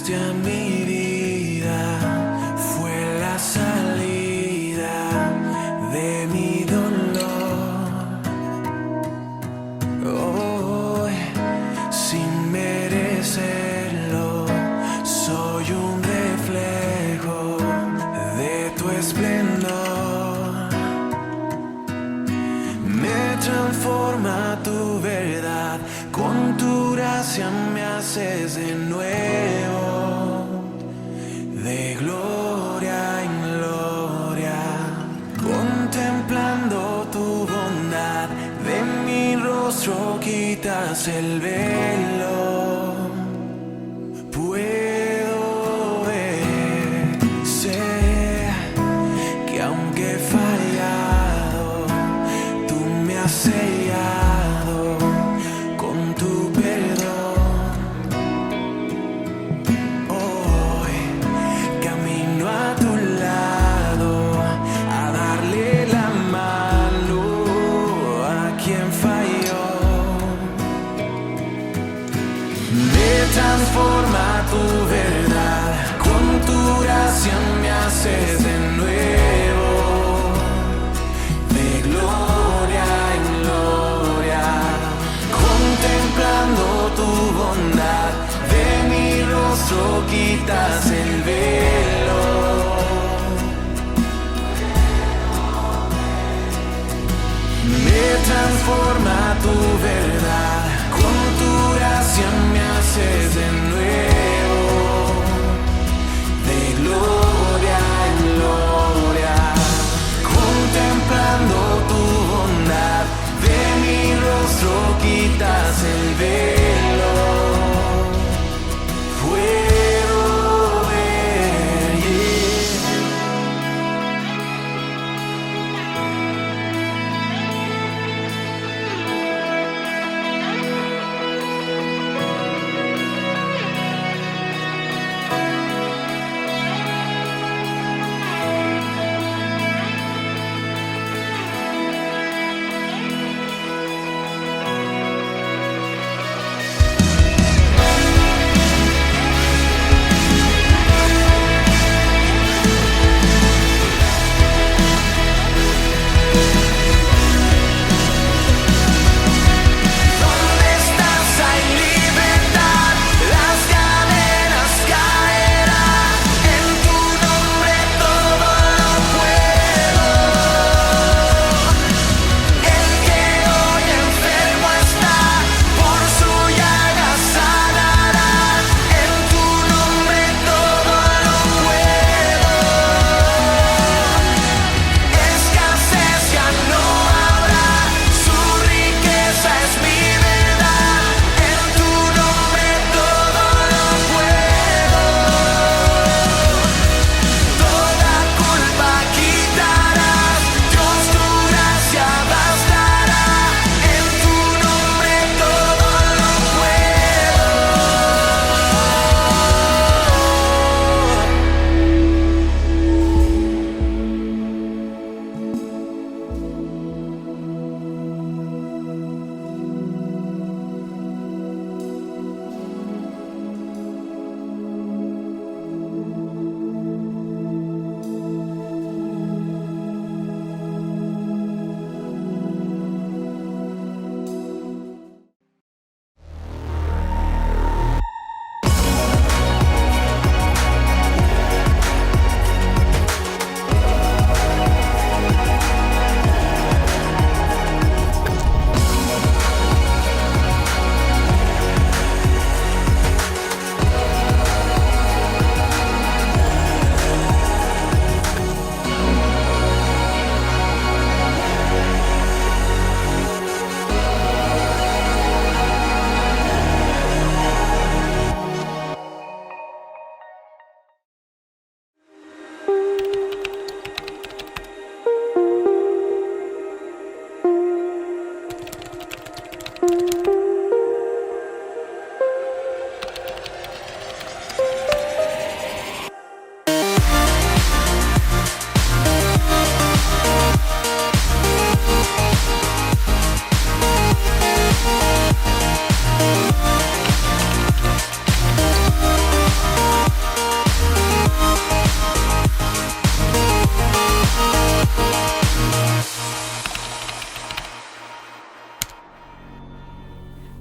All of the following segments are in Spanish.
Viniste a mi vida, fue la salida de mi dolor. Hoy, sin merecerlo, soy un reflejo de tu esplendor. Me transforma tu verdad, con tu gracia me haces de nuevo, de gloria en gloria, contemplando tu bondad, de mi rostro quitas el velo. Puedo ver, sé que aunque he fallado, tú me has sellado con tu perdón. Hoy camino a tu lado, a darle la mano a quien falló. Me transforma tu verdad, con tu gracia me haces de nuevo, de gloria en gloria, contemplando tu bondad, de mi rostro quitas el velo. Me transforma tu verdad, con tu gracia me haces de nuevo, de gloria en gloria, contemplando tu bondad, de mi rostro quitas el velo. Puedo ver,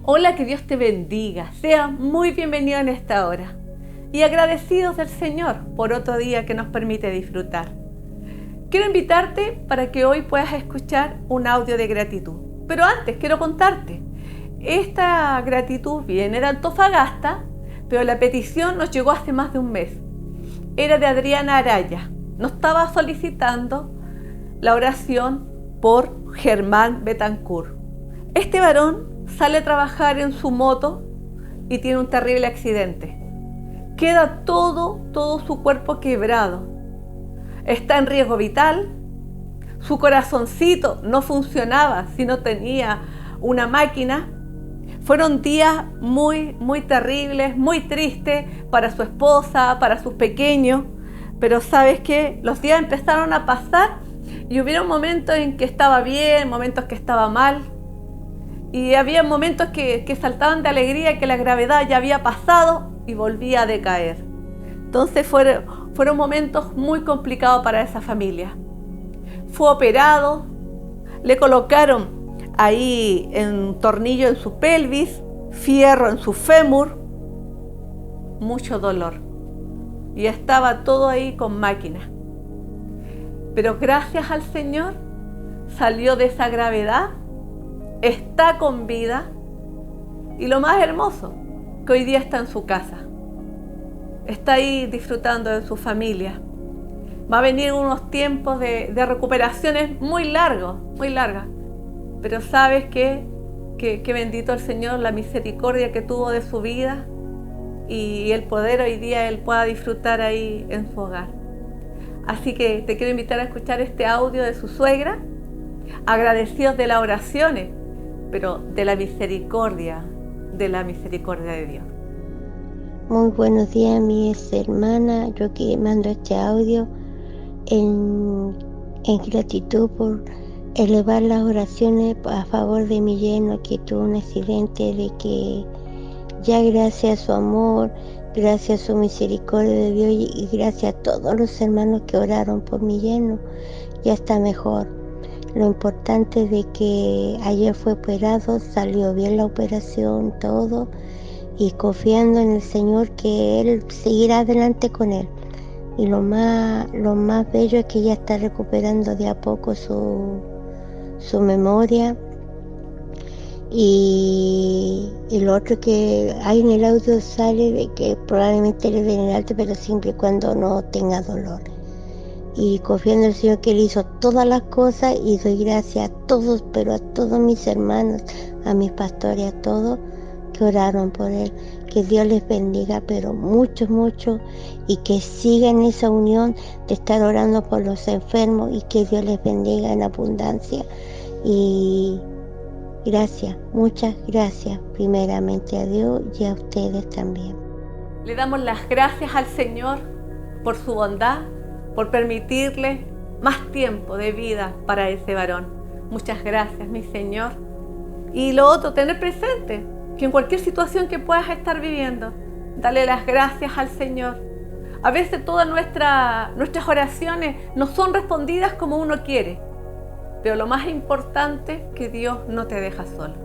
Hola, que Dios te bendiga. Sea muy bienvenido en esta hora. Y agradecidos del Señor por otro día que nos permite disfrutar. Quiero invitarte para que hoy puedas escuchar un audio de gratitud. Pero antes quiero contarte. Esta gratitud viene de Antofagasta, pero la petición nos llegó hace más de un mes. Era de Adriana Araya. Nos estaba solicitando la oración por Germán Betancourt. Este varón sale a trabajar en su moto y tiene un terrible accidente. Queda todo su cuerpo quebrado. Está en riesgo vital. Su corazoncito no funcionaba si no tenía una máquina. Fueron días muy terribles, muy tristes para su esposa, para sus pequeños. Pero ¿sabes qué? Los días empezaron a pasar y hubieron momentos en que estaba bien, momentos que estaba mal. Y había momentos que saltaban de alegría, que la gravedad ya había pasado y volvía a decaer. Entonces fueron momentos muy complicados para esa familia. Fue operado, le colocaron ahí un tornillo en su pelvis, fierro en su fémur, mucho dolor. Y estaba todo ahí con máquina. Pero gracias al Señor salió de esa gravedad, está con vida y lo más hermoso, que hoy día está en su casa. Está ahí disfrutando de su familia. Va a venir unos tiempos de recuperaciones muy largas. Pero sabes que bendito el Señor, la misericordia que tuvo de su vida y el poder hoy día Él pueda disfrutar ahí en su hogar. Así que te quiero invitar a escuchar este audio de su suegra, agradecidos de las oraciones, pero de la misericordia de Dios. Muy buenos días, mis hermanas. Yo que mando este audio en gratitud por elevar las oraciones a favor de mi yerno que tuvo un accidente, de que ya gracias a su amor, gracias a su misericordia de Dios y gracias a todos los hermanos que oraron por mi yerno, ya está mejor. Lo importante es de que ayer fue operado, salió bien la operación, todo, y confiando en el Señor que Él seguirá adelante con él. Y lo más bello es que ya está recuperando de a poco su memoria. Y lo otro que hay en el audio sale de que probablemente le den el alto, pero siempre y cuando no tenga dolor. Y confiando en el Señor que Él hizo todas las cosas, y doy gracias a todos, pero a todos mis hermanos, a mis pastores, a todos que oraron por Él. Que Dios les bendiga, pero mucho, y que sigan esa unión de estar orando por los enfermos, y que Dios les bendiga en abundancia. Y gracias, muchas gracias, primeramente a Dios y a ustedes también. Le damos las gracias al Señor por su bondad, por permitirle más tiempo de vida para ese varón. Muchas gracias, mi Señor. Y lo otro, tener presente que en cualquier situación que puedas estar viviendo, dale las gracias al Señor. A veces todas nuestras oraciones no son respondidas como uno quiere, pero lo más importante es que Dios no te deja solo.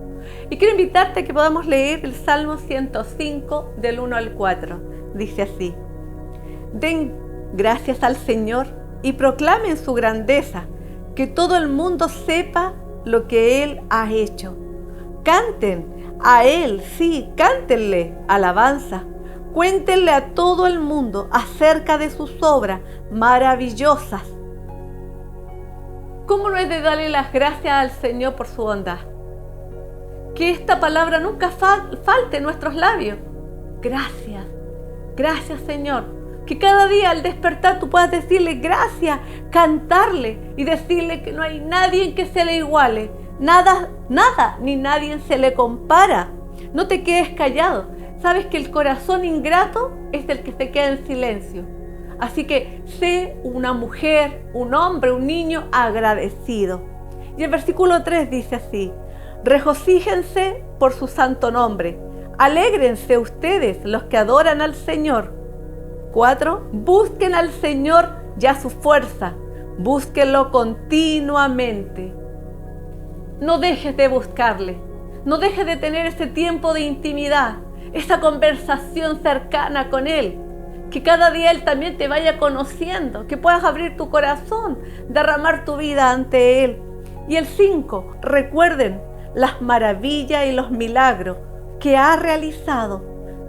Y quiero invitarte a que podamos leer el Salmo 105 del 1 al 4. Dice así: den gracias al Señor y proclamen su grandeza, que todo el mundo sepa lo que Él ha hecho. Canten a Él, sí, cántenle alabanza. Cuéntenle a todo el mundo acerca de sus obras maravillosas. ¿Cómo no es de darle las gracias al Señor por su bondad? Que esta palabra nunca falte en nuestros labios. Gracias, gracias Señor. Que cada día al despertar tú puedas decirle gracias, cantarle y decirle que no hay nadie que se le iguale. Nada, ni nadie se le compara. No te quedes callado. Sabes que el corazón ingrato es el que se queda en silencio. Así que sé una mujer, un hombre, un niño agradecido. Y el versículo 3 dice así: regocíjense por su santo nombre. Alégrense ustedes los que adoran al Señor. 4. Busquen al Señor y a su fuerza. Búsquenlo continuamente. No dejes de buscarle. No dejes de tener ese tiempo de intimidad, esa conversación cercana con Él. Que cada día Él también te vaya conociendo, que puedas abrir tu corazón, derramar tu vida ante Él. Y el 5, recuerden las maravillas y los milagros que ha realizado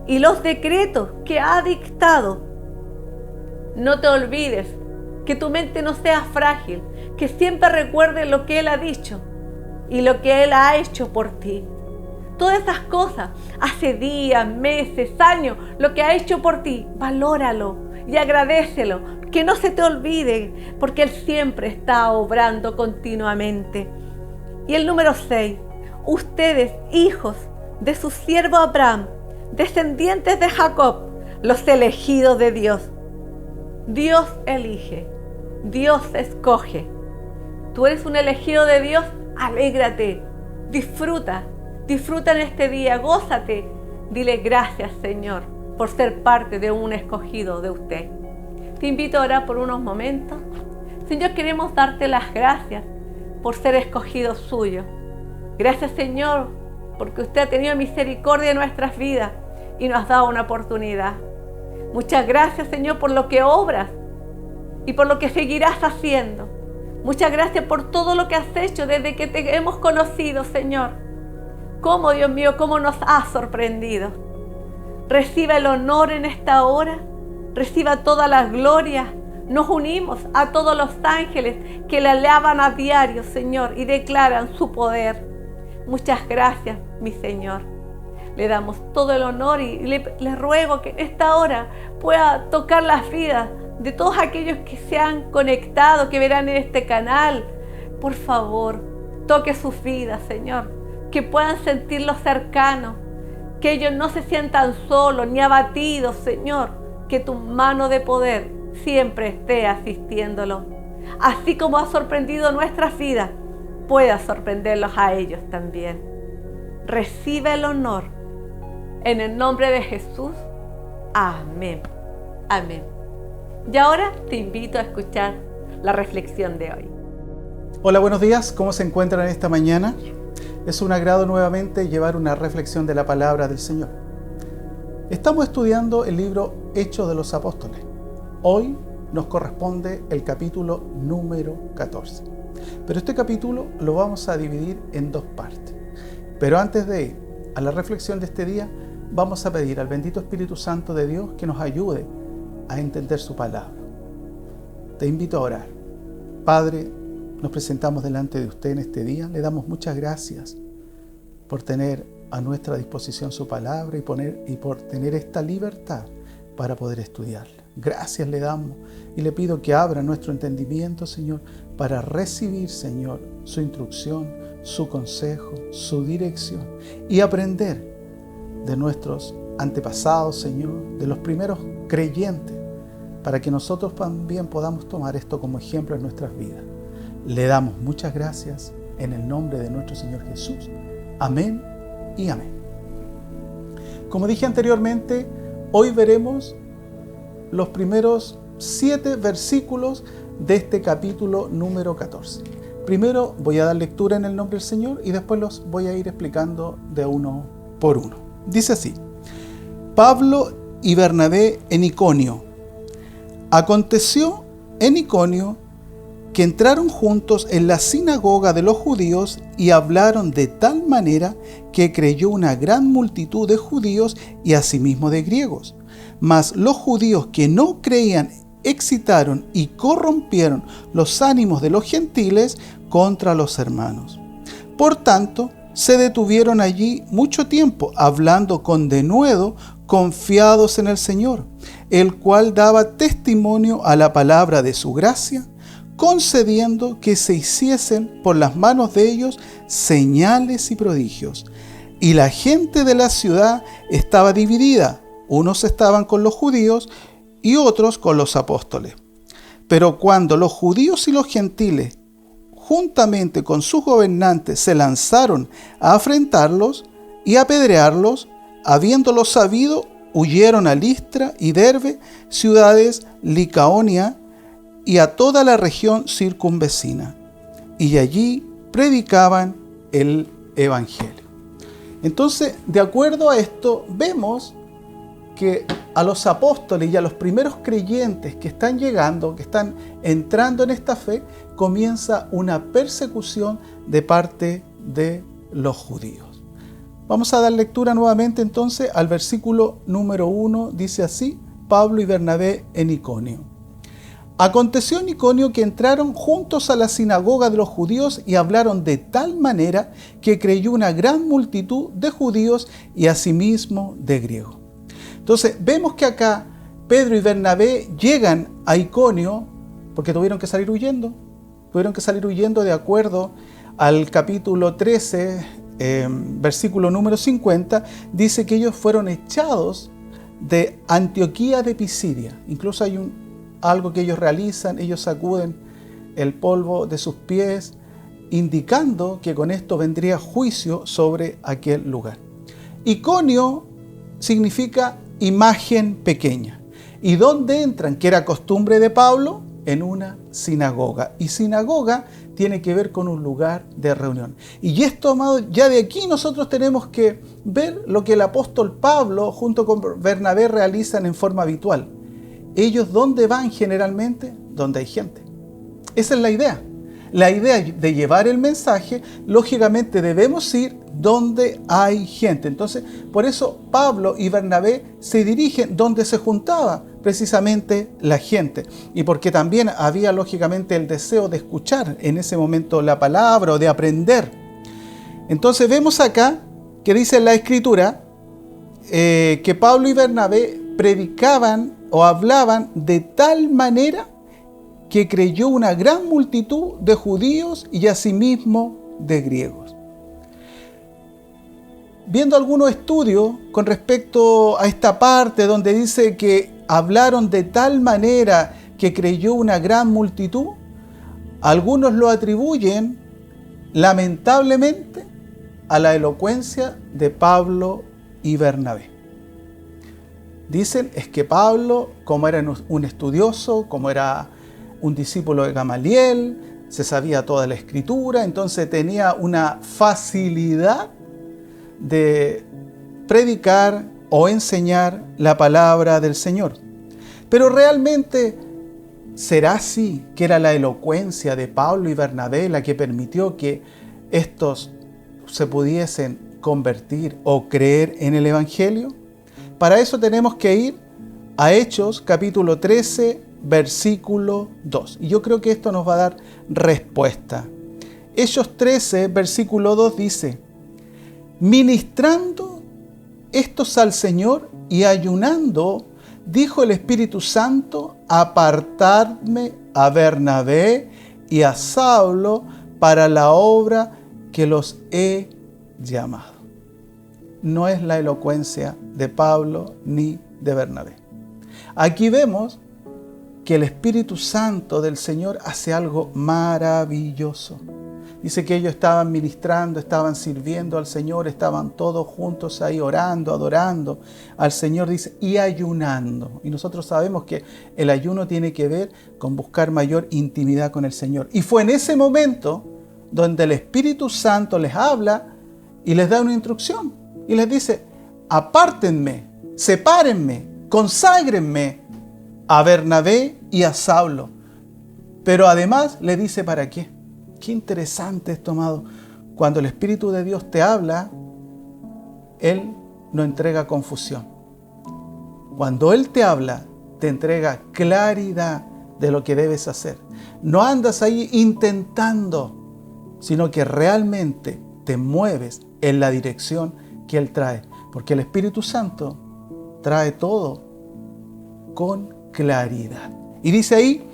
y los decretos que ha dictado. No te olvides, que tu mente no sea frágil, que siempre recuerdes lo que Él ha dicho y lo que Él ha hecho por ti. Todas esas cosas, hace días, meses, años, lo que ha hecho por ti, valóralo y agradécelo, que no se te olvide, porque Él siempre está obrando continuamente. Y el número 6, ustedes, hijos de su siervo Abraham, descendientes de Jacob, los elegidos de Dios. Dios elige, Dios escoge. Tú eres un elegido de Dios, alégrate, disfruta en este día, gózate. Dile gracias, Señor, por ser parte de un escogido de usted. Te invito a orar por unos momentos. Señor, queremos darte las gracias por ser escogido suyo. Gracias, Señor, porque usted ha tenido misericordia de nuestras vidas y nos ha dado una oportunidad. Muchas gracias, Señor, por lo que obras y por lo que seguirás haciendo. Muchas gracias por todo lo que has hecho desde que te hemos conocido, Señor. Cómo, Dios mío, cómo nos has sorprendido. Reciba el honor en esta hora, reciba toda la gloria. Nos unimos a todos los ángeles que le alaban a diario, Señor, y declaran su poder. Muchas gracias, mi Señor. Le damos todo el honor y le ruego que en esta hora pueda tocar las vidas de todos aquellos que se han conectado, que verán en este canal. Por favor, toque sus vidas, Señor. Que puedan sentirlo cercano, que ellos no se sientan solos ni abatidos, Señor, que tu mano de poder siempre esté asistiéndolos. Así como ha sorprendido nuestras vidas, pueda sorprenderlos a ellos también. Recibe el honor en el nombre de Jesús. Amén. Amén. Y ahora te invito a escuchar la reflexión de hoy. Hola, buenos días. ¿Cómo se encuentran esta mañana? Es un agrado nuevamente llevar una reflexión de la palabra del Señor. Estamos estudiando el libro Hechos de los Apóstoles. Hoy nos corresponde el capítulo número 14. Pero este capítulo lo vamos a dividir en dos partes. Pero antes de ir a la reflexión de este día, vamos a pedir al bendito Espíritu Santo de Dios que nos ayude a entender su palabra. Te invito a orar. Padre, nos presentamos delante de usted en este día. Le damos muchas gracias por tener a nuestra disposición su palabra y por tener esta libertad para poder estudiarla. Gracias le damos y le pido que abra nuestro entendimiento, Señor, para recibir, Señor, su instrucción, su consejo, su dirección y aprender de nuestros antepasados, Señor, de los primeros creyentes, para que nosotros también podamos tomar esto como ejemplo en nuestras vidas. Le damos muchas gracias en el nombre de nuestro Señor Jesús. Amén y amén. Como dije anteriormente, hoy veremos los primeros 7 versículos de este capítulo número 14. Primero voy a dar lectura en el nombre del Señor y después los voy a ir explicando de uno por uno. Dice así: Pablo y Bernabé en Iconio. Aconteció en Iconio que entraron juntos en la sinagoga de los judíos y hablaron de tal manera que creyó una gran multitud de judíos y asimismo de griegos. Mas los judíos que no creían excitaron y corrompieron los ánimos de los gentiles contra los hermanos. Por tanto, se detuvieron allí mucho tiempo, hablando con denuedo, confiados en el Señor, el cual daba testimonio a la palabra de su gracia, concediendo que se hiciesen por las manos de ellos señales y prodigios. Y la gente de la ciudad estaba dividida, unos estaban con los judíos y otros con los apóstoles. Pero cuando los judíos y los gentiles, juntamente con sus gobernantes, se lanzaron a afrentarlos y a apedrearlos, habiéndolo sabido, huyeron a Listra y Derbe, ciudades Licaonia, y a toda la región circunvecina, y allí predicaban el Evangelio. Entonces, de acuerdo a esto, vemos que a los apóstoles y a los primeros creyentes que están llegando, que están entrando en esta fe, comienza una persecución de parte de los judíos. Vamos a dar lectura nuevamente entonces al versículo número 1, dice así: Pablo y Bernabé en Iconio. Aconteció en Iconio que entraron juntos a la sinagoga de los judíos y hablaron de tal manera que creyó una gran multitud de judíos y asimismo de griegos. Entonces vemos que acá Pedro y Bernabé llegan a Iconio porque tuvieron que salir huyendo. Tuvieron que salir huyendo de acuerdo al capítulo 13, versículo número 50, dice que ellos fueron echados de Antioquía de Pisidia. Incluso hay algo que ellos realizan, ellos sacuden el polvo de sus pies, indicando que con esto vendría juicio sobre aquel lugar. Iconio significa imagen pequeña. ¿Y dónde entran? Que era costumbre de Pablo, en una sinagoga. Y sinagoga tiene que ver con un lugar de reunión. Y esto, amados, ya de aquí nosotros tenemos que ver lo que el apóstol Pablo junto con Bernabé realizan en forma habitual. Ellos, ¿dónde van generalmente? Donde hay gente. Esa es la idea. La idea de llevar el mensaje, lógicamente debemos ir donde hay gente. Entonces, por eso Pablo y Bernabé se dirigen donde se juntaba precisamente la gente. Y porque también había lógicamente el deseo de escuchar en ese momento la palabra o de aprender. Entonces vemos acá que dice en la Escritura que Pablo y Bernabé predicaban o hablaban de tal manera que creyó una gran multitud de judíos y asimismo de griegos. Viendo algunos estudios con respecto a esta parte donde dice que hablaron de tal manera que creyó una gran multitud, algunos lo atribuyen lamentablemente a la elocuencia de Pablo y Bernabé. Dicen es que Pablo, como era un estudioso, como era un discípulo de Gamaliel, se sabía toda la escritura, entonces tenía una facilidad de predicar o enseñar la palabra del Señor. Pero realmente, ¿será así que era la elocuencia de Pablo y Bernabé la que permitió que estos se pudiesen convertir o creer en el Evangelio? Para eso tenemos que ir a Hechos capítulo 13, versículo 2. Y yo creo que esto nos va a dar respuesta. Hechos 13, versículo 2 dice: ministrando estos al Señor y ayunando, dijo el Espíritu Santo: apartadme a Bernabé y a Saulo para la obra que los he llamado. No es la elocuencia de Pablo ni de Bernabé. Aquí vemos que el Espíritu Santo del Señor hace algo maravilloso. Dice que ellos estaban ministrando, estaban sirviendo al Señor, estaban todos juntos ahí orando, adorando al Señor, dice, y ayunando. Y nosotros sabemos que el ayuno tiene que ver con buscar mayor intimidad con el Señor. Y fue en ese momento donde el Espíritu Santo les habla y les da una instrucción. Y les dice: apártenme, sepárenme, conságrenme a Bernabé y a Saulo. Pero además le dice para qué. Qué interesante esto, amado. Cuando el Espíritu de Dios te habla, Él no entrega confusión. Cuando Él te habla, te entrega claridad de lo que debes hacer. No andas ahí intentando, sino que realmente te mueves en la dirección que Él trae. Porque el Espíritu Santo trae todo con claridad. Y dice ahí: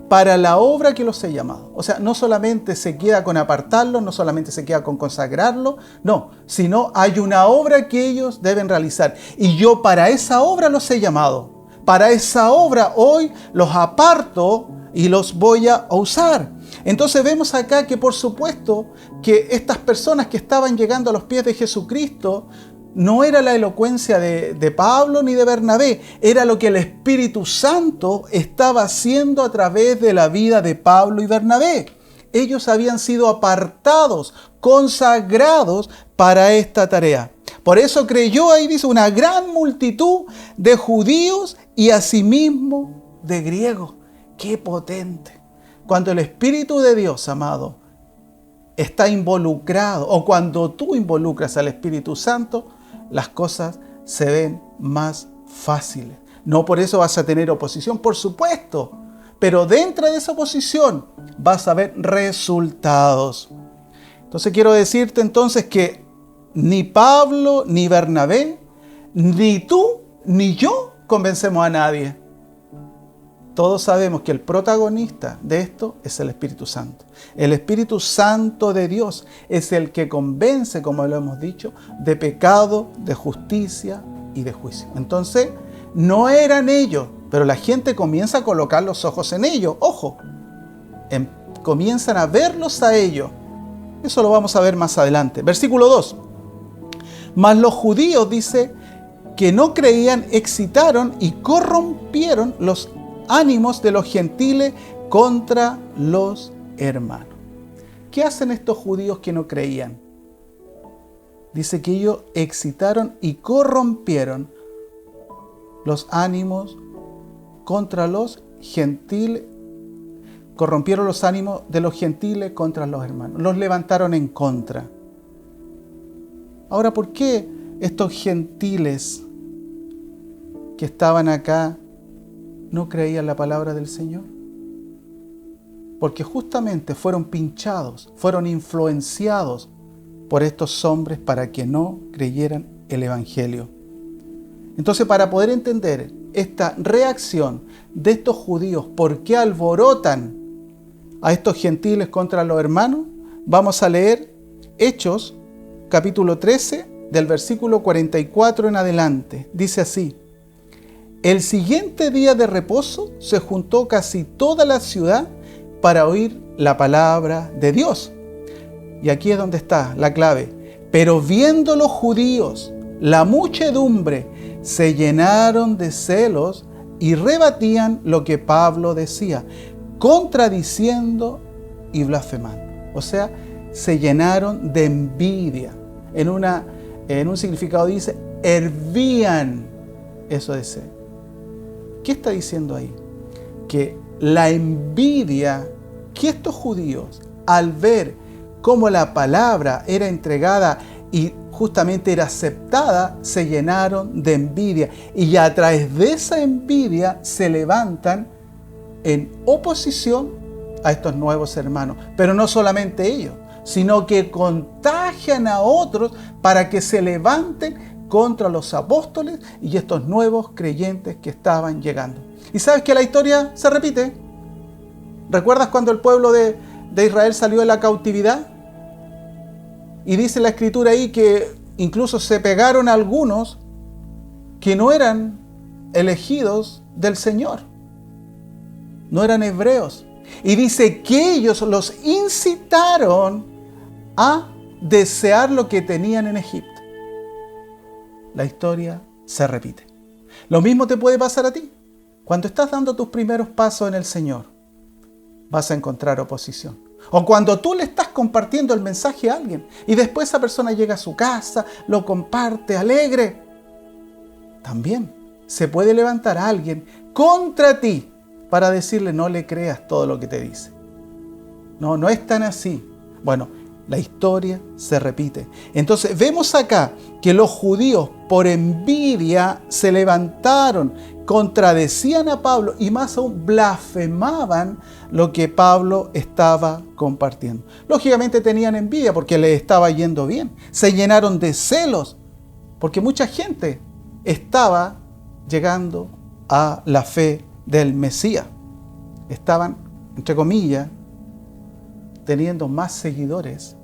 para la obra que los he llamado. O sea, no solamente se queda con apartarlo, no solamente se queda con consagrarlo, no, sino hay una obra que ellos deben realizar. Y yo para esa obra los he llamado. Para esa obra hoy los aparto y los voy a usar. Entonces vemos acá que por supuesto que estas personas que estaban llegando a los pies de Jesucristo no era la elocuencia de Pablo ni de Bernabé, era lo que el Espíritu Santo estaba haciendo a través de la vida de Pablo y Bernabé. Ellos habían sido apartados, consagrados para esta tarea. Por eso creyó, ahí dice, una gran multitud de judíos y asimismo de griegos. ¡Qué potente! Cuando el Espíritu de Dios, amado, está involucrado, o cuando tú involucras al Espíritu Santo, las cosas se ven más fáciles. No por eso vas a tener oposición, por supuesto, pero dentro de esa oposición vas a ver resultados. Entonces quiero decirte entonces que ni Pablo, ni Bernabé, ni tú, ni yo convencemos a nadie. Todos sabemos que el protagonista de esto es el Espíritu Santo. El Espíritu Santo de Dios es el que convence, como lo hemos dicho, de pecado, de justicia y de juicio. Entonces, no eran ellos, pero la gente comienza a colocar los ojos en ellos. Ojo, comienzan a verlos a ellos. Eso lo vamos a ver más adelante. Versículo 2. Mas los judíos, dice, que no creían, excitaron y corrompieron los ánimos de los gentiles contra los hermanos. ¿Qué hacen estos judíos que no creían? Dice que ellos excitaron y corrompieron los ánimos contra los gentiles, corrompieron los ánimos de los gentiles contra los hermanos, los levantaron en contra. Ahora, ¿por qué estos gentiles que estaban acá no creían la palabra del Señor? Porque justamente fueron pinchados, fueron influenciados por estos hombres para que no creyeran el Evangelio. Entonces, para poder entender esta reacción de estos judíos, ¿por qué alborotan a estos gentiles contra los hermanos? Vamos a leer Hechos, capítulo 13, del versículo 44 en adelante. Dice así: el siguiente día de reposo se juntó casi toda la ciudad para oír la palabra de Dios. Y aquí es donde está la clave. Pero viendo los judíos la muchedumbre, se llenaron de celos y rebatían lo que Pablo decía, contradiciendo y blasfemando. O sea, se llenaron de envidia. En un significado dice, hervían. Eso de ser. ¿Qué está diciendo ahí? Que la envidia que estos judíos, al ver cómo la palabra era entregada y justamente era aceptada, se llenaron de envidia. Y a través de esa envidia se levantan en oposición a estos nuevos hermanos. Pero no solamente ellos, sino que contagian a otros para que se levanten contra los apóstoles y estos nuevos creyentes que estaban llegando. ¿Y sabes que la historia se repite? ¿Recuerdas cuando el pueblo de Israel salió de la cautividad? Y dice la escritura ahí que incluso se pegaron algunos que no eran elegidos del Señor, no eran hebreos. Y dice que ellos los incitaron a desear lo que tenían en Egipto. La historia se repite. Lo mismo te puede pasar a ti. Cuando estás dando tus primeros pasos en el Señor, vas a encontrar oposición. O cuando tú le estás compartiendo el mensaje a alguien y después esa persona llega a su casa, lo comparte alegre, también se puede levantar a alguien contra ti para decirle no le creas todo lo que te dice. No, no es tan así. Bueno, la historia se repite. Entonces vemos acá que los judíos por envidia se levantaron, contradecían a Pablo y más aún blasfemaban lo que Pablo estaba compartiendo. Lógicamente tenían envidia porque les estaba yendo bien. Se llenaron de celos porque mucha gente estaba llegando a la fe del Mesías. Estaban, entre comillas, teniendo más seguidores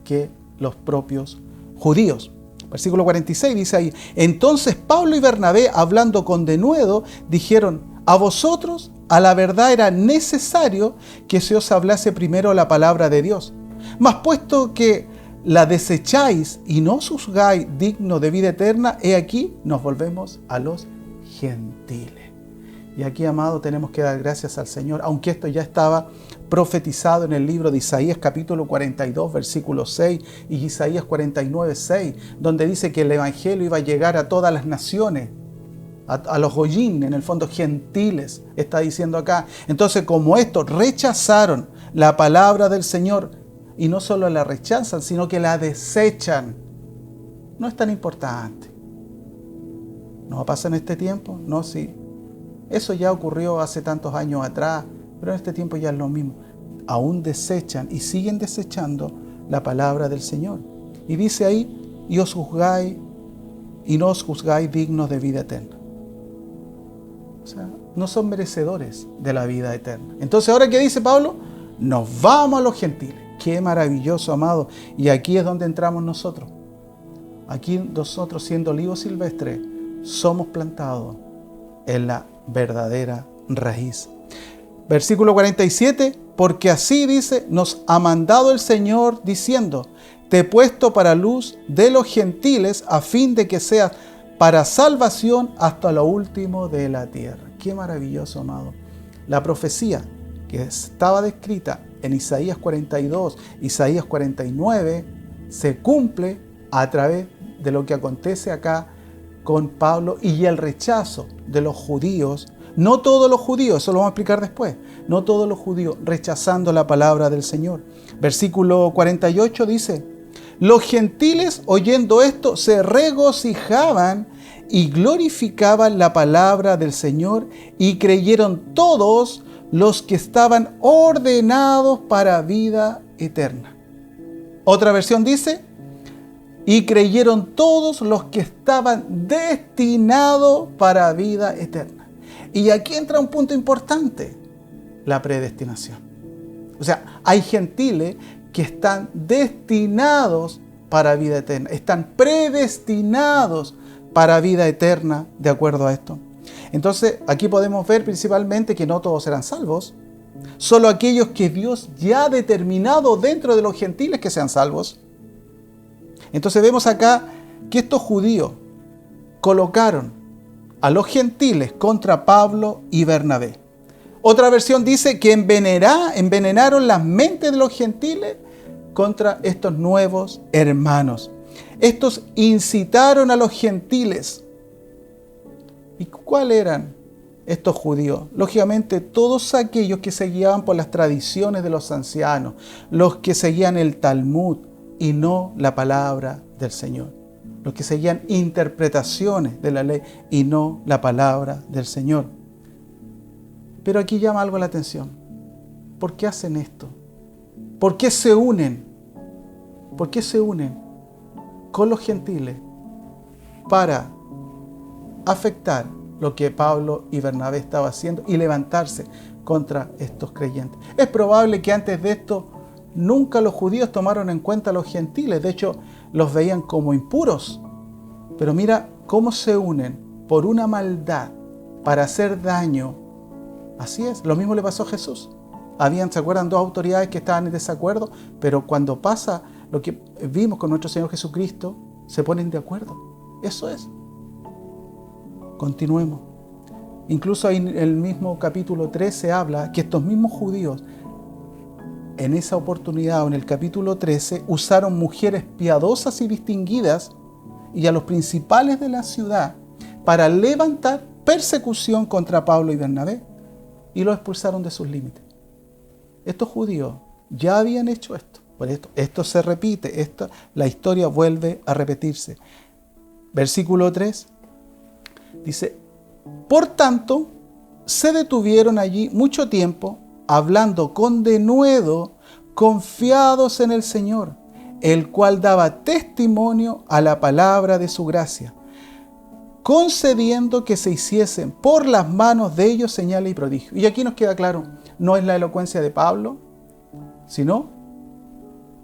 que los propios judíos. Versículo 46 dice ahí: entonces Pablo y Bernabé, hablando con denuedo, dijeron: a vosotros a la verdad era necesario que se os hablase primero la palabra de Dios. Mas puesto que la desecháis y no juzgáis digno de vida eterna, he aquí nos volvemos a los gentiles. Y aquí, amado, tenemos que dar gracias al Señor, aunque esto ya estaba profetizado en el libro de Isaías capítulo 42, versículo 6, y Isaías 49, 6, donde dice que el Evangelio iba a llegar a todas las naciones, a los goyín, en el fondo gentiles, está diciendo acá. Entonces, como estos rechazaron la palabra del Señor, y no solo la rechazan, sino que la desechan, no es tan importante. ¿No pasa en este tiempo? No, sí. Eso ya ocurrió hace tantos años atrás, pero en este tiempo ya es lo mismo. Aún desechan y siguen desechando la palabra del Señor. Y dice ahí, y os juzgáis y no os juzgáis dignos de vida eterna. O sea, no son merecedores de la vida eterna. Entonces, ¿ahora qué dice Pablo? Nos vamos a los gentiles. Qué maravilloso, amado. Y aquí es donde entramos nosotros. Aquí nosotros, siendo olivo silvestre, somos plantados en la verdadera raíz. Versículo 47, porque así dice, nos ha mandado el Señor diciendo, te he puesto para luz de los gentiles a fin de que seas para salvación hasta lo último de la tierra. Qué maravilloso, amado. La profecía que estaba descrita en Isaías 42, Isaías 49, se cumple a través de lo que acontece acá con Pablo y el rechazo de los judíos. No todos los judíos, eso lo vamos a explicar después, no todos los judíos rechazando la palabra del Señor. Versículo 48 dice, los gentiles oyendo esto se regocijaban y glorificaban la palabra del Señor y creyeron todos los que estaban ordenados para vida eterna. Otra versión dice, y creyeron todos los que estaban destinados para vida eterna. Y aquí entra un punto importante, la predestinación. O sea, hay gentiles que están destinados para vida eterna, están predestinados para vida eterna de acuerdo a esto. Entonces, aquí podemos ver principalmente que no todos serán salvos, solo aquellos que Dios ya ha determinado dentro de los gentiles que sean salvos. Entonces vemos acá que estos judíos colocaron a los gentiles contra Pablo y Bernabé. Otra versión dice que envenenaron las mentes de los gentiles contra estos nuevos hermanos. Estos incitaron a los gentiles. ¿Y cuáles eran estos judíos? Lógicamente, todos aquellos que se guiaban por las tradiciones de los ancianos, los que seguían el Talmud y no la palabra del Señor, los que seguían interpretaciones de la ley y no la palabra del Señor. Pero aquí llama algo la atención. ¿Por qué hacen esto? ¿Por qué se unen? ¿Por qué se unen con los gentiles para afectar lo que Pablo y Bernabé estaban haciendo y levantarse contra estos creyentes? Es probable que antes de esto nunca los judíos tomaron en cuenta a los gentiles. De hecho, los veían como impuros. Pero mira cómo se unen por una maldad para hacer daño. Así es, lo mismo le pasó a Jesús. ¿Se acuerdan? Dos autoridades que estaban en desacuerdo, pero cuando pasa lo que vimos con nuestro Señor Jesucristo, se ponen de acuerdo. Eso es. Continuemos. Incluso ahí en el mismo capítulo 13 habla que estos mismos judíos, en esa oportunidad, o en el capítulo 13, usaron mujeres piadosas y distinguidas y a los principales de la ciudad para levantar persecución contra Pablo y Bernabé, y los expulsaron de sus límites. Estos judíos ya habían hecho esto. Por esto se repite, la historia vuelve a repetirse. Versículo 3 dice, por tanto, se detuvieron allí mucho tiempo, hablando con denuedo, confiados en el Señor, el cual daba testimonio a la palabra de su gracia, concediendo que se hiciesen por las manos de ellos señales y prodigios. Y aquí nos queda claro, no es la elocuencia de Pablo, sino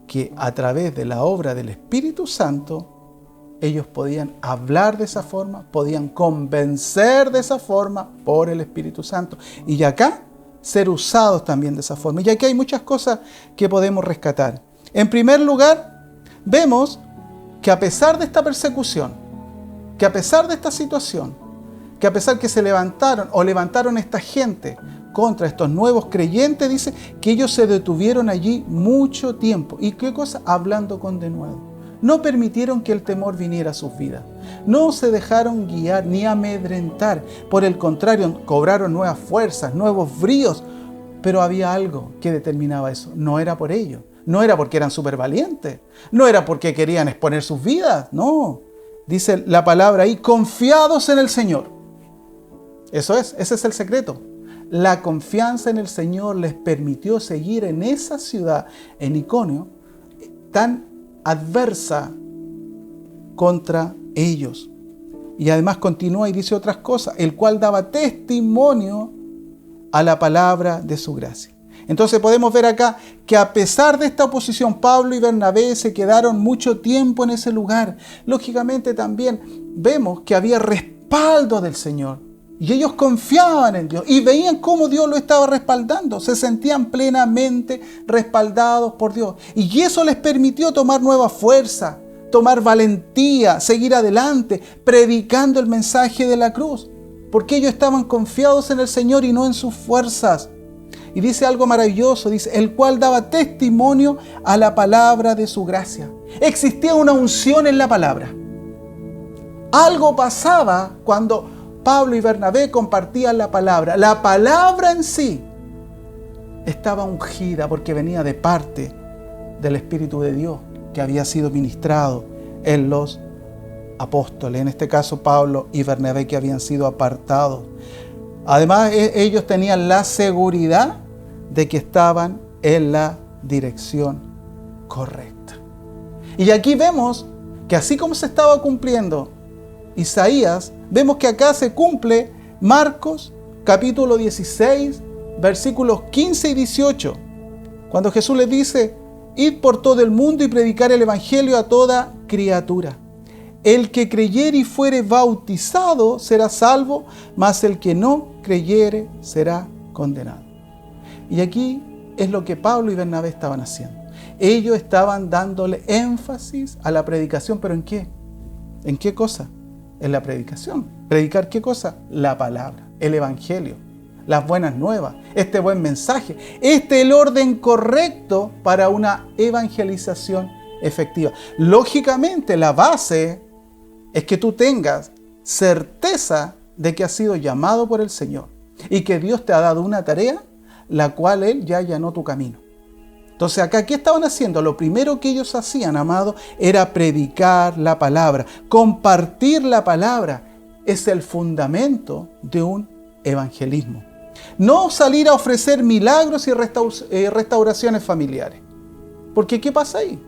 que a través de la obra del Espíritu Santo, ellos podían hablar de esa forma, podían convencer de esa forma por el Espíritu Santo. Y acá, ser usados también de esa forma. Y aquí hay muchas cosas que podemos rescatar. En primer lugar, vemos que a pesar de esta persecución, que a pesar de esta situación, que a pesar que se levantaron esta gente contra estos nuevos creyentes, dice que ellos se detuvieron allí mucho tiempo. ¿Y qué cosa? Hablando con denuedo. No permitieron que el temor viniera a sus vidas. No se dejaron guiar ni amedrentar. Por el contrario, cobraron nuevas fuerzas, nuevos bríos. Pero había algo que determinaba eso. No era por ello. No era porque eran súper valientes. No era porque querían exponer sus vidas. No. Dice la palabra ahí, confiados en el Señor. Eso es, ese es el secreto. La confianza en el Señor les permitió seguir en esa ciudad, en Iconio, tan adversa contra ellos. Y además continúa y dice otras cosas, el cual daba testimonio a la palabra de su gracia. Entonces podemos ver acá que a pesar de esta oposición, Pablo y Bernabé se quedaron mucho tiempo en ese lugar. Lógicamente también vemos que había respaldo del Señor. Y ellos confiaban en Dios y veían cómo Dios lo estaba respaldando. Se sentían plenamente respaldados por Dios. Y eso les permitió tomar nueva fuerza, tomar valentía, seguir adelante, predicando el mensaje de la cruz. Porque ellos estaban confiados en el Señor y no en sus fuerzas. Y dice algo maravilloso, dice, el cual daba testimonio a la palabra de su gracia. Existía una unción en la palabra. Algo pasaba cuando Pablo y Bernabé compartían la palabra. La palabra en sí estaba ungida porque venía de parte del Espíritu de Dios que había sido ministrado en los apóstoles. En este caso Pablo y Bernabé, que habían sido apartados. Además ellos tenían la seguridad de que estaban en la dirección correcta. Y aquí vemos que así como se estaba cumpliendo Isaías, vemos que acá se cumple Marcos capítulo 16, versículos 15 y 18, cuando Jesús les dice, id por todo el mundo y predicar el evangelio a toda criatura. El que creyere y fuere bautizado será salvo, mas el que no creyere será condenado. Y aquí es lo que Pablo y Bernabé estaban haciendo. Ellos estaban dándole énfasis a la predicación, ¿pero en qué? ¿En qué cosa? En la predicación. ¿Predicar qué cosa? La palabra, el evangelio, las buenas nuevas, este buen mensaje. Este es el orden correcto para una evangelización efectiva. Lógicamente, la base es que tú tengas certeza de que has sido llamado por el Señor y que Dios te ha dado una tarea, la cual Él ya allanó tu camino. Entonces acá, ¿qué estaban haciendo? Lo primero que ellos hacían, amado, era predicar la palabra. Compartir la palabra es el fundamento de un evangelismo. No salir a ofrecer milagros y restauraciones familiares. Porque ¿qué pasa ahí?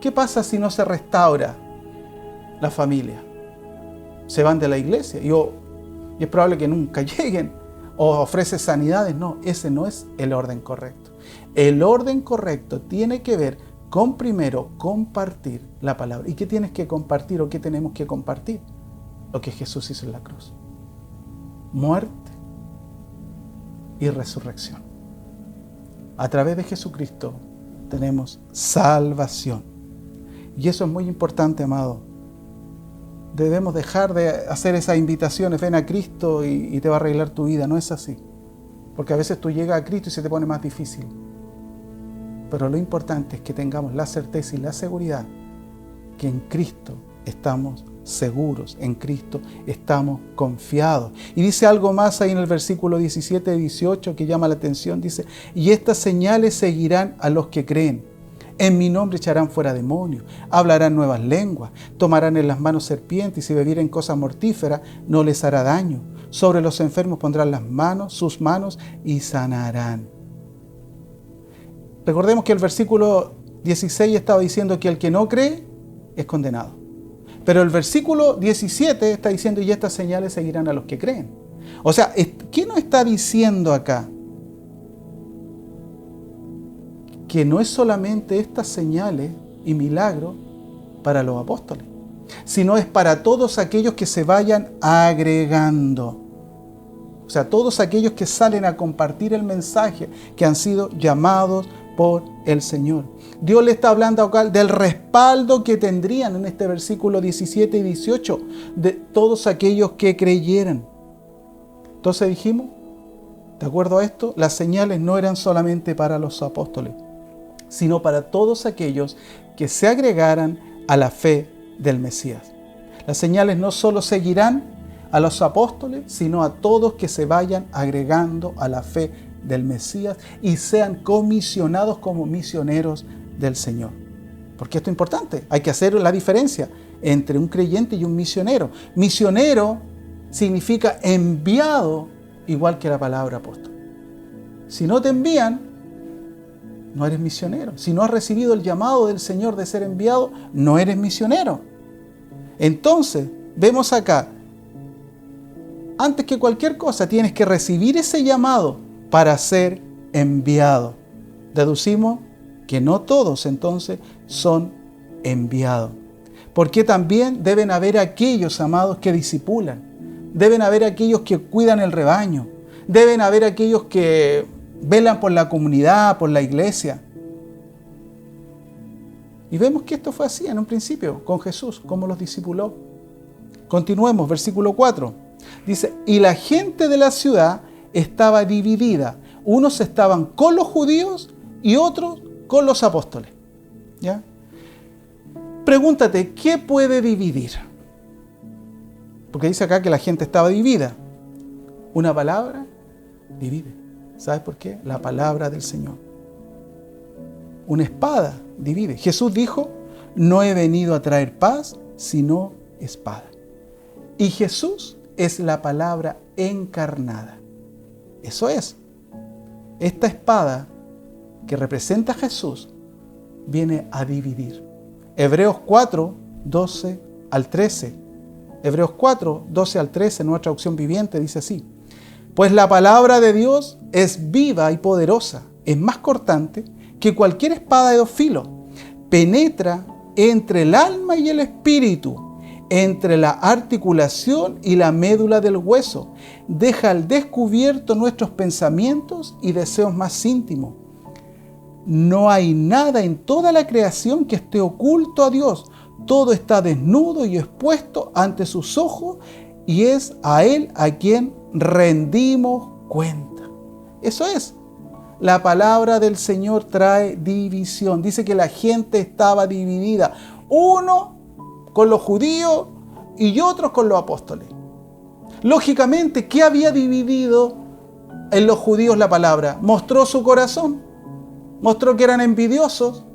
¿Qué pasa si no se restaura la familia? Se van de la iglesia y es probable que nunca lleguen. O ofrece sanidades. No, ese no es el orden correcto. El orden correcto tiene que ver con primero compartir la palabra. ¿Y qué tienes que compartir o qué tenemos que compartir? Lo que Jesús hizo en la cruz. Muerte y resurrección. A través de Jesucristo tenemos salvación. Y eso es muy importante, amado. Debemos dejar de hacer esas invitaciones, ven a Cristo y te va a arreglar tu vida. No es así. Porque a veces tú llegas a Cristo y se te pone más difícil. Pero lo importante es que tengamos la certeza y la seguridad que en Cristo estamos seguros, en Cristo estamos confiados. Y dice algo más ahí en el versículo 17 y 18 que llama la atención. Dice, y estas señales seguirán a los que creen. En mi nombre echarán fuera demonios, hablarán nuevas lenguas, tomarán en las manos serpientes y si bebieren cosas mortíferas no les hará daño. Sobre los enfermos pondrán sus manos y sanarán. Recordemos que el versículo 16 estaba diciendo que el que no cree es condenado. Pero el versículo 17 está diciendo y estas señales seguirán a los que creen. O sea, ¿qué nos está diciendo acá? Que no es solamente estas señales y milagros para los apóstoles, sino es para todos aquellos que se vayan agregando. O sea, todos aquellos que salen a compartir el mensaje, que han sido llamados por el Señor. Dios le está hablando acá del respaldo que tendrían en este versículo 17 y 18 de todos aquellos que creyeran. Entonces dijimos, de acuerdo a esto, las señales no eran solamente para los apóstoles, sino para todos aquellos que se agregaran a la fe del Mesías. Las señales no solo seguirán a los apóstoles, sino a todos que se vayan agregando a la fe del Mesías y sean comisionados como misioneros del Señor. Porque esto es importante, hay que hacer la diferencia entre un creyente y un misionero. Misionero significa enviado, igual que la palabra apóstol. Si no te envían, no eres misionero. Si no has recibido el llamado del Señor de ser enviado, no eres misionero. Entonces, vemos acá, antes que cualquier cosa, tienes que recibir ese llamado para ser enviado. Deducimos que no todos entonces son enviados. Porque también deben haber aquellos, amados, que discipulan. Deben haber aquellos que cuidan el rebaño. Deben haber aquellos que velan por la comunidad, por la iglesia. Y vemos que esto fue así en un principio con Jesús, como los discipuló. Continuemos, versículo 4. Dice, y la gente de la ciudad estaba dividida. Unos estaban con los judíos y otros con los apóstoles. ¿Ya? Pregúntate, ¿qué puede dividir? Porque dice acá que la gente estaba dividida. Una palabra divide. ¿Sabes por qué? La palabra del Señor. Una espada divide. Jesús dijo, no he venido a traer paz, sino espada. Y Jesús es la palabra encarnada. Eso es. Esta espada que representa a Jesús viene a dividir. Hebreos 4, 12 al 13. Hebreos 4, 12 al 13, nuestra traducción viviente, dice así. Pues la palabra de Dios es viva y poderosa, es más cortante que cualquier espada de dos filos. Penetra entre el alma y el espíritu, entre la articulación y la médula del hueso. Deja al descubierto nuestros pensamientos y deseos más íntimos. No hay nada en toda la creación que esté oculto a Dios. Todo está desnudo y expuesto ante sus ojos y es a Él a quien rendimos cuenta. Eso es. La palabra del Señor trae división. Dice que la gente estaba dividida. Uno con los judíos y otros con los apóstoles. Lógicamente, ¿qué había dividido en los judíos la palabra? Mostró su corazón. Mostró que eran envidiosos.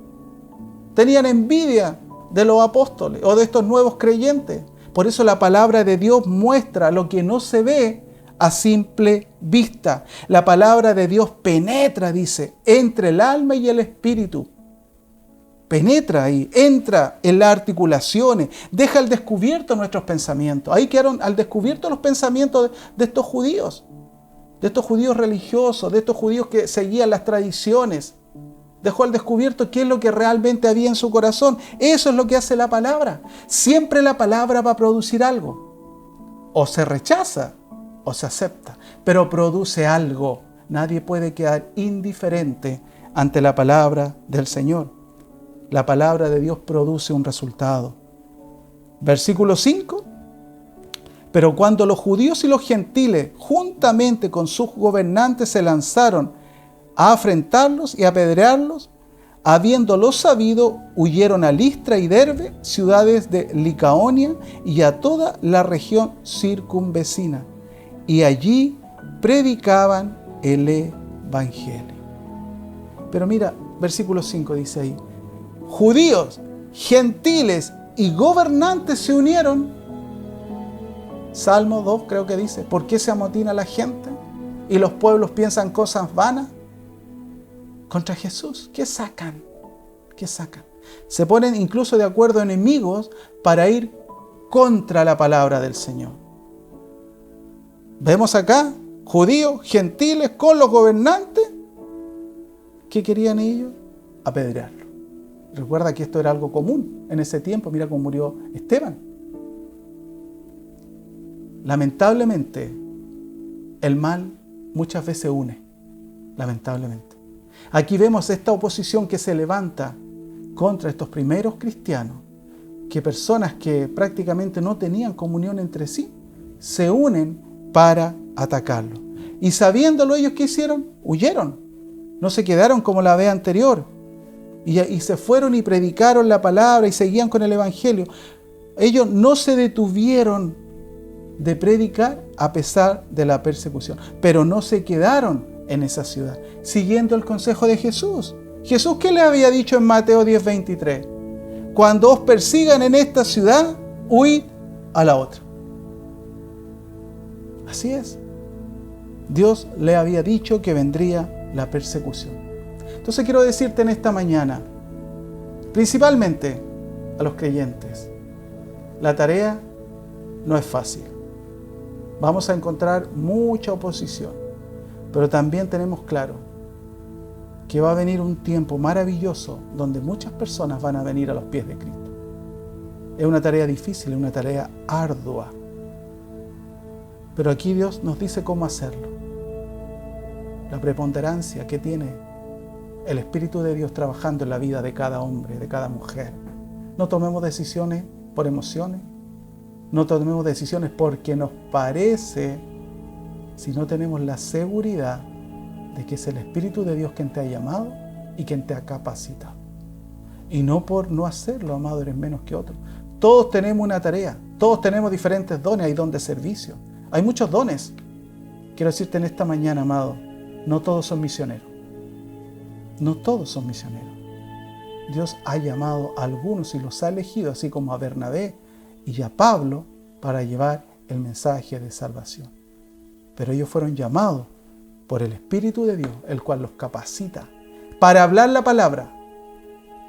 Tenían envidia de los apóstoles o de estos nuevos creyentes. Por eso la palabra de Dios muestra lo que no se ve a simple vista. La palabra de Dios penetra, dice, entre el alma y el espíritu. Penetra ahí, entra en las articulaciones, deja al descubierto nuestros pensamientos. Ahí quedaron al descubierto los pensamientos de estos judíos religiosos, de estos judíos que seguían las tradiciones. Dejó al descubierto qué es lo que realmente había en su corazón. Eso es lo que hace la palabra. Siempre la palabra va a producir algo. O se rechaza o se acepta, pero produce algo. Nadie puede quedar indiferente ante la palabra del Señor. La palabra de Dios produce un resultado. Versículo 5. Pero cuando los judíos y los gentiles, juntamente con sus gobernantes, se lanzaron a afrentarlos y a apedrearlos, habiéndolo sabido, huyeron a Listra y Derbe, ciudades de Licaonia, y a toda la región circunvecina. Y allí predicaban el Evangelio. Pero mira, versículo 5 dice ahí, judíos, gentiles y gobernantes se unieron. Salmo 2 creo que dice, ¿por qué se amotina la gente y los pueblos piensan cosas vanas? Contra Jesús, ¿qué sacan? ¿Qué sacan? Se ponen incluso de acuerdo enemigos para ir contra la palabra del Señor. Vemos acá, judíos, gentiles, con los gobernantes. ¿Qué querían ellos? Apedrearlo. Recuerda que esto era algo común en ese tiempo. Mira cómo murió Esteban. Lamentablemente, el mal muchas veces une. Lamentablemente. Aquí vemos esta oposición que se levanta contra estos primeros cristianos, que personas que prácticamente no tenían comunión entre sí, se unen para atacarlo. Y sabiéndolo ellos, ¿qué hicieron? Huyeron. No se quedaron como la vez anterior. Y se fueron y predicaron la palabra y seguían con el evangelio. Ellos no se detuvieron de predicar a pesar de la persecución, pero no se quedaron en esa ciudad, siguiendo el consejo de Jesús. Jesús, ¿qué le había dicho en Mateo 10:23? Cuando os persigan en esta ciudad, huid a la otra. Así es. Dios le había dicho que vendría la persecución. Entonces quiero decirte en esta mañana, principalmente a los creyentes, la tarea no es fácil. Vamos a encontrar mucha oposición, pero también tenemos claro que va a venir un tiempo maravilloso donde muchas personas van a venir a los pies de Cristo. Es una tarea difícil, es una tarea ardua, pero aquí Dios nos dice cómo hacerlo. La preponderancia que tiene el Espíritu de Dios trabajando en la vida de cada hombre, de cada mujer. No tomemos decisiones por emociones, no tomemos decisiones porque nos parece, si no tenemos la seguridad de que es el Espíritu de Dios quien te ha llamado y quien te ha capacitado. Y no por no hacerlo, amado, eres menos que otro. Todos tenemos una tarea, todos tenemos diferentes dones, hay don de servicio, hay muchos dones. Quiero decirte en esta mañana, amado, no todos son misioneros. No todos son misioneros. Dios ha llamado a algunos y los ha elegido, así como a Bernabé y a Pablo, para llevar el mensaje de salvación. Pero ellos fueron llamados por el Espíritu de Dios, el cual los capacita para hablar la palabra.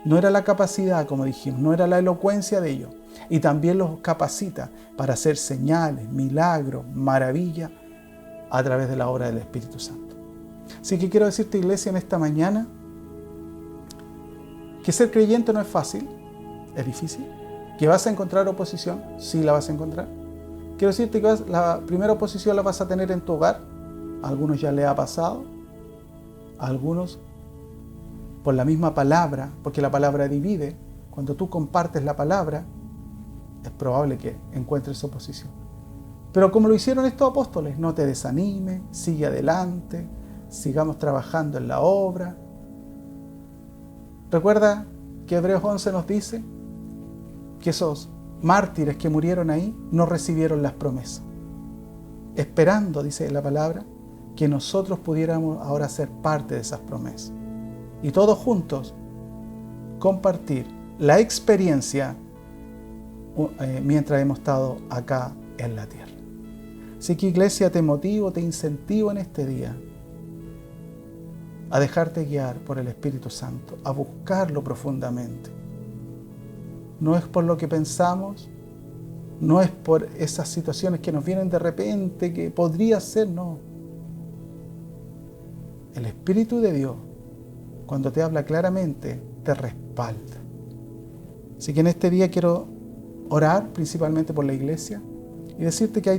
No era la capacidad, como dijimos, no era la elocuencia de ellos. Y también los capacita para hacer señales, milagros, maravillas a través de la obra del Espíritu Santo. Así que quiero decirte, iglesia, en esta mañana, que ser creyente no es fácil, es difícil. ¿Que vas a encontrar oposición? Sí, la vas a encontrar. Quiero decirte que la primera oposición la vas a tener en tu hogar. A algunos ya le ha pasado. A algunos por la misma palabra, porque la palabra divide. Cuando tú compartes la palabra, es probable que encuentres oposición. Pero como lo hicieron estos apóstoles, no te desanimes, sigue adelante, sigamos trabajando en la obra. Recuerda que Hebreos 11 nos dice que esos mártires que murieron ahí no recibieron las promesas. Esperando, dice la palabra, que nosotros pudiéramos ahora ser parte de esas promesas. Y todos juntos compartir la experiencia mientras hemos estado acá en la tierra. Así que, iglesia, te motivo, te incentivo en este día a dejarte guiar por el Espíritu Santo, a buscarlo profundamente. No es por lo que pensamos, no es por esas situaciones que nos vienen de repente, que podría ser, no. El Espíritu de Dios, cuando te habla claramente, te respalda. Así que en este día quiero orar principalmente por la iglesia y decirte que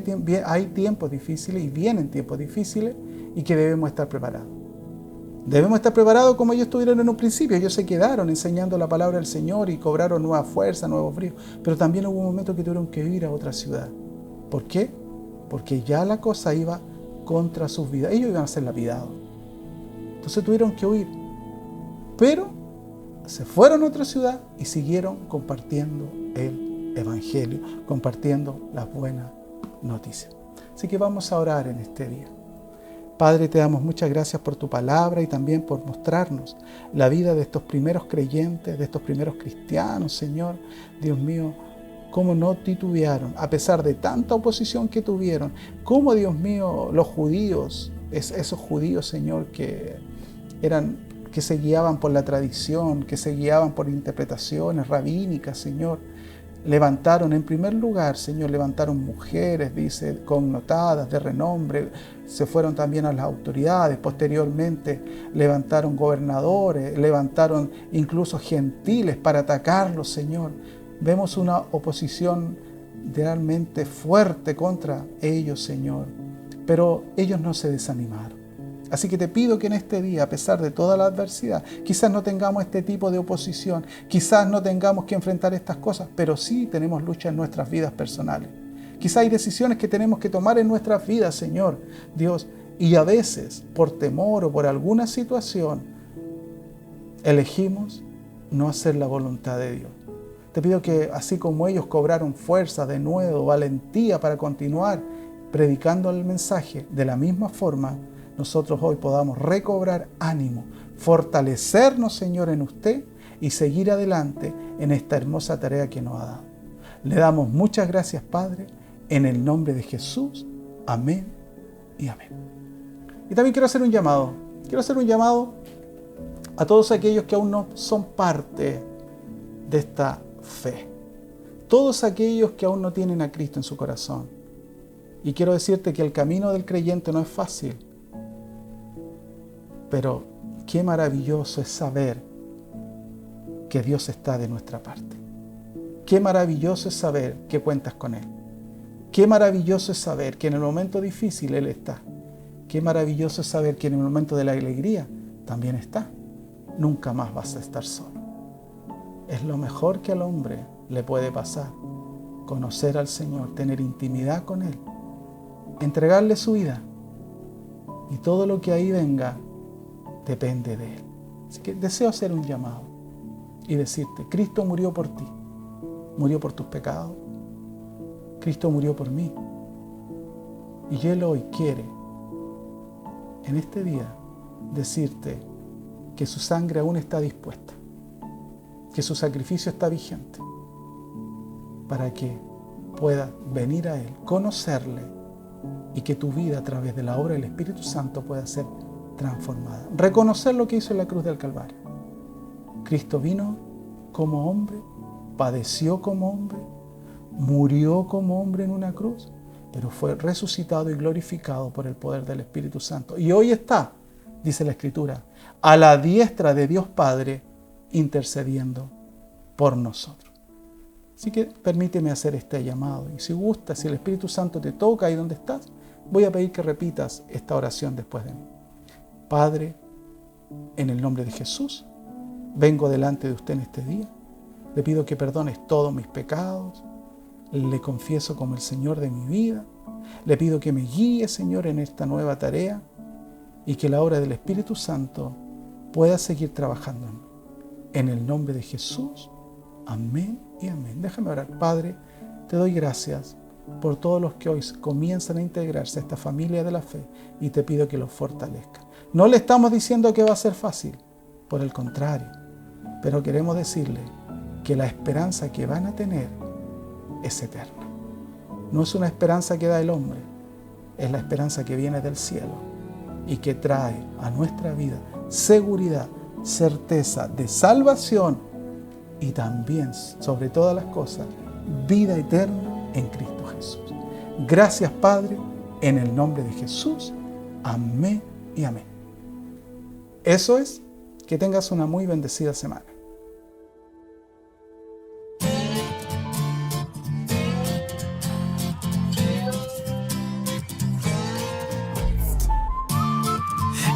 hay tiempos difíciles y vienen tiempos difíciles y que debemos estar preparados. Debemos estar preparados como ellos estuvieron en un principio. Ellos se quedaron enseñando la palabra del Señor y cobraron nueva fuerza, nuevos bríos. Pero también hubo un momento que tuvieron que ir a otra ciudad. ¿Por qué? Porque ya la cosa iba contra sus vidas. Ellos iban a ser lapidados. Entonces tuvieron que huir. Pero se fueron a otra ciudad y siguieron compartiendo el Evangelio, compartiendo las buenas noticias. Así que vamos a orar en este día. Padre, te damos muchas gracias por tu palabra y también por mostrarnos la vida de estos primeros creyentes, de estos primeros cristianos, Señor. Dios mío, cómo no titubearon, a pesar de tanta oposición que tuvieron. Cómo, Dios mío, los judíos, esos judíos, Señor, que se guiaban por la tradición, que se guiaban por interpretaciones rabínicas, Señor, levantaron en primer lugar, Señor, levantaron mujeres, dice, connotadas, de renombre, se fueron también a las autoridades, posteriormente levantaron gobernadores, levantaron incluso gentiles para atacarlos, Señor. Vemos una oposición realmente fuerte contra ellos, Señor, pero ellos no se desanimaron. Así que te pido que en este día, a pesar de toda la adversidad, quizás no tengamos este tipo de oposición, quizás no tengamos que enfrentar estas cosas, pero sí tenemos lucha en nuestras vidas personales. Quizás hay decisiones que tenemos que tomar en nuestras vidas, Señor, Dios, y a veces, por temor o por alguna situación, elegimos no hacer la voluntad de Dios. Te pido que así como ellos cobraron fuerza, de nuevo, valentía para continuar predicando el mensaje, de la misma forma, nosotros hoy podamos recobrar ánimo, fortalecernos, Señor, en usted y seguir adelante en esta hermosa tarea que nos ha dado. Le damos muchas gracias, Padre, en el nombre de Jesús. Amén y amén. Y también quiero hacer un llamado. Quiero hacer un llamado a todos aquellos que aún no son parte de esta fe. Todos aquellos que aún no tienen a Cristo en su corazón. Y quiero decirte que el camino del creyente no es fácil. Pero qué maravilloso es saber que Dios está de nuestra parte. Qué maravilloso es saber que cuentas con Él. Qué maravilloso es saber que en el momento difícil Él está. Qué maravilloso es saber que en el momento de la alegría también está. Nunca más vas a estar solo. Es lo mejor que al hombre le puede pasar. Conocer al Señor, tener intimidad con Él, entregarle su vida. Y todo lo que ahí venga depende de Él. Así que deseo hacer un llamado y decirte, Cristo murió por ti, murió por tus pecados, Cristo murió por mí. Y Él hoy quiere, en este día, decirte que su sangre aún está dispuesta, que su sacrificio está vigente, para que puedas venir a Él, conocerle, y que tu vida a través de la obra del Espíritu Santo pueda ser transformada. Reconocer lo que hizo en la cruz del Calvario. Cristo vino como hombre, padeció como hombre, murió como hombre en una cruz, pero fue resucitado y glorificado por el poder del Espíritu Santo. Y hoy está, dice la Escritura, a la diestra de Dios Padre, intercediendo por nosotros. Así que permíteme hacer este llamado. Y si gusta, si el Espíritu Santo te toca ahí donde estás, voy a pedir que repitas esta oración después de mí. Padre, en el nombre de Jesús, vengo delante de usted en este día. Le pido que perdones todos mis pecados. Le confieso como el Señor de mi vida. Le pido que me guíe, Señor, en esta nueva tarea y que la obra del Espíritu Santo pueda seguir trabajando en mí. En el nombre de Jesús, amén y amén. Déjame orar. Padre, te doy gracias por todos los que hoy comienzan a integrarse a esta familia de la fe y te pido que los fortalezca. No le estamos diciendo que va a ser fácil, por el contrario, pero queremos decirle que la esperanza que van a tener es eterna. No es una esperanza que da el hombre, es la esperanza que viene del cielo y que trae a nuestra vida seguridad, certeza de salvación y también, sobre todas las cosas, vida eterna en Cristo Jesús. Gracias, Padre, en el nombre de Jesús. Amén y amén. Eso es, que tengas una muy bendecida semana.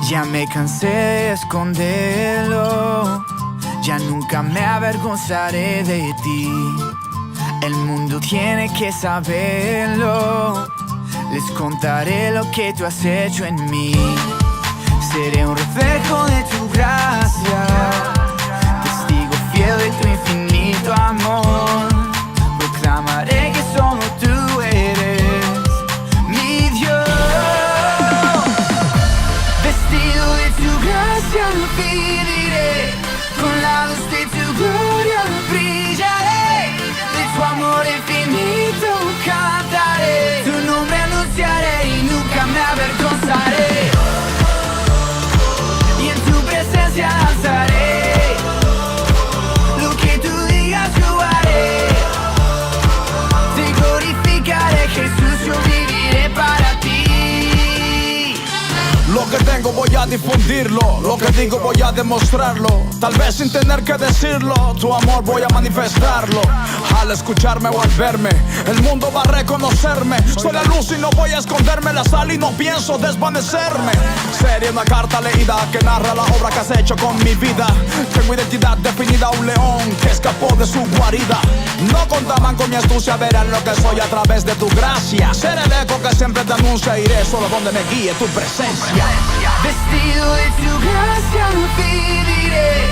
Ya me cansé de esconderlo, ya nunca me avergonzaré de ti. El mundo tiene que saberlo, les contaré lo que tú has hecho en mí. Seré un reflejo de tu gracia, testigo fiel de tu infinito amor. Proclamaré que solo tú eres mi Dios. Vestido de tu gracia viviré, con la luz de tu gloria brillaré. De tu amor infinito cantaré, tu nombre anunciaré y nunca me avergonzaré. Y en tu presencia danzaré. difundirlo. Lo que digo voy a demostrarlo. Tal vez sin tener que decirlo, tu amor voy a manifestarlo. Al escucharme o al verme, el mundo va a reconocerme. Soy la luz y no voy a esconderme, la sal y no pienso desvanecerme. Sería una carta leída que narra la obra que has hecho con mi vida. Tengo identidad definida, un león que escapó de su guarida. No contaban con mi astucia, verán lo que soy a través de tu gracia. Seré el eco que siempre te anuncia, iré solo donde me guíe tu presencia. Vestido de tu gracia viviré,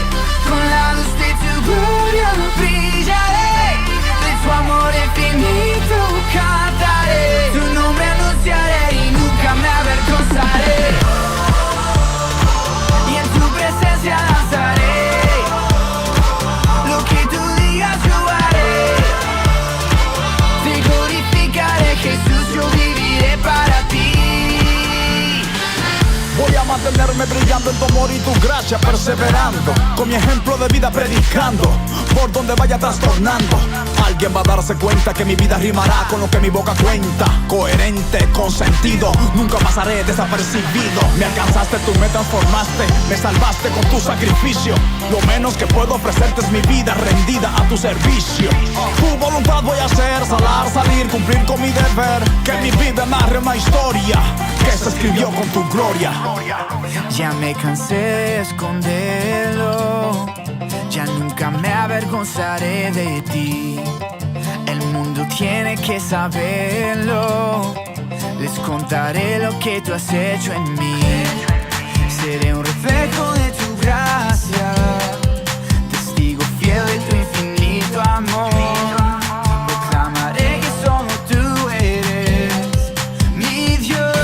con la luz de tu gloria brillaré, de tu amor infinito cantaré, tu nombre anunciaré y nunca me avergonzaré, y en tu presencia danzaré, lo que tú digas yo haré, te glorificaré Jesús, yo viviré para ti. Voy a mantenerme brillando en tu amor y tu gracia, perseverando, con mi ejemplo de vida predicando, por donde vaya trastornando. Alguien va a darse cuenta que mi vida rimará con lo que mi boca cuenta. Coherente, con sentido, nunca pasaré desapercibido. Me alcanzaste, tú me transformaste, me salvaste con tu sacrificio. Lo menos que puedo ofrecerte es mi vida rendida a tu servicio. Tu voluntad voy a hacer, salir, cumplir con mi deber. Que mi vida narre una historia que se escribió con tu gloria. Ya me cansé de esconderlo, ya nunca me avergonzaré de ti. El mundo tiene que saberlo, les contaré lo que tú has hecho en mí. Seré un reflejo de tu gracia, testigo fiel de tu infinito amor. Proclamaré que solo tú eres mi Dios.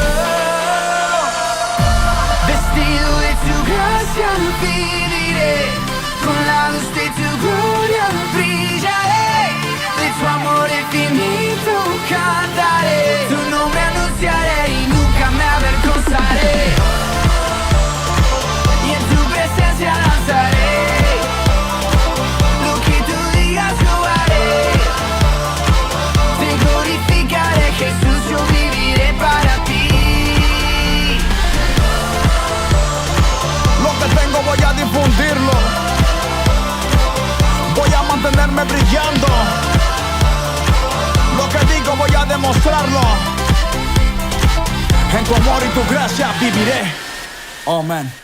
Vestido de tu gracia viviré, con la luz de tu gloria brillaré, de tu amor infinito cantaré, tu nombre anunciaré y nunca me avergonzaré, y en tu presencia danzaré, lo que tú digas yo haré, te glorificaré Jesús, yo viviré para ti. Lo que tengo voy a difundirlo, voy a mantenerme brillando. Lo que digo voy a demostrarlo. En tu amor y tu gracia viviré. Amén.